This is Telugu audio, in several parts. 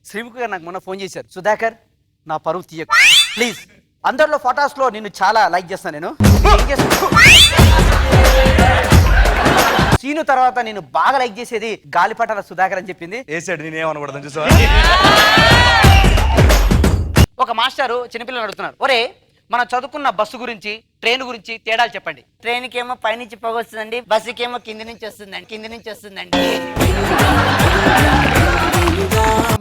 శ్రీముఖి గారు నాకు మొన్న ఫోన్ చేశారు, సుధాకర్ నా పరువు తీయకు ప్లీజ్. అందరిలో ఫొటోస్ లో నిన్ను చాలా లైక్ చేస్తాను నేను. సీను తర్వాత నేను బాగా లైక్ చేసేది గాలిపటాల సుధాకర్ అని చెప్పింది. వేసాడు, నేనేమనకూడదని చూసా. ఒక మాస్టారు చిన్నపిల్లలు అడుగుతున్నారు, ఒరే మనం చదువుకున్న బస్సు గురించి ట్రైన్ గురించి తేడాలు చెప్పండి. ట్రైన్ కేమో పైనుంచి పొగ వస్తుందండి, బస్సుకేమో కింది నుంచి వస్తుందండి.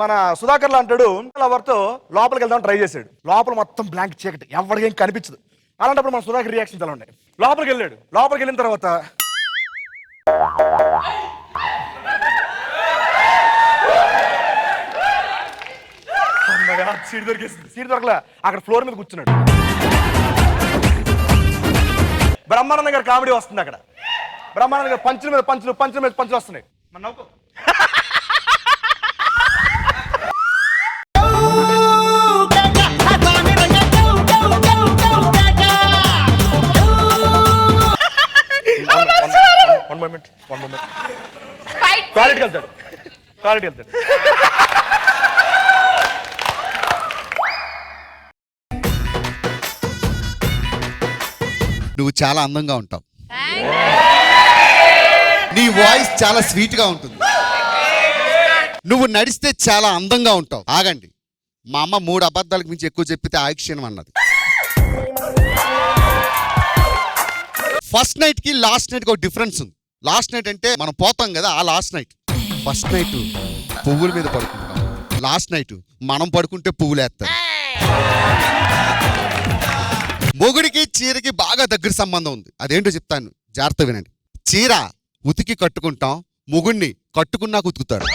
మన సుధాకర్ అంటాడు లవర్తో లోపలికి వెళ్దాం ట్రై చేశాడు. లోపల మొత్తం బ్లాంక్ చీకటి, ఎవరికేం కనిపించదు. అలాంటప్పుడు మన సుధాకర్ రియాక్షన్ ఎలా ఉన్నాయి. లోపలికి వెళ్ళాడు. లోపలికి వెళ్ళిన తర్వాత సీట్ దొరికేసింది. సీట్ దొరకలే, అక్కడ ఫ్లోర్ మీద కూర్చున్నాడు. బ్రహ్మానంద గారు కామెడీ వస్తుంది అక్కడ. బ్రహ్మానంద గారు పంచుల మీద పంచులు వస్తున్నాయి. మన నవ్వుకో. One moment. Quality వెళ్తాడు. నువ్వు చాలా అందంగా ఉంటావు. నీ వాయిస్ చాలా స్వీట్ గా ఉంటుంది. నువ్వు నడిస్తే చాలా అందంగా ఉంటావు. ఆగండి, మా అమ్మ 3 అబద్ధాలకు మించి ఎక్కువ చెప్పితే ఆయుక్షీణం అన్నది. ఫస్ట్ నైట్ కి లాస్ట్ నైట్ కి ఒక డిఫరెన్స్ ఉంది. లాస్ట్ నైట్ అంటే మనం పోతాం కదా, ఆ లాస్ట్ నైట్. ఫస్ట్ నైట్ పువ్వుల మీద పడుకుంటాం, లాస్ట్ నైట్ మనం పడుకుంటే పువ్వులు వేస్తారు. మొగుడికి చీరకి బాగా దగ్గర సంబంధం ఉంది. అదేంటో చెప్తాను, జాగ్రత్త వినండి. చీర ఉతికి కట్టుకుంటాం, మొగుడిని కట్టుకున్నాక ఉతుకుతాడు.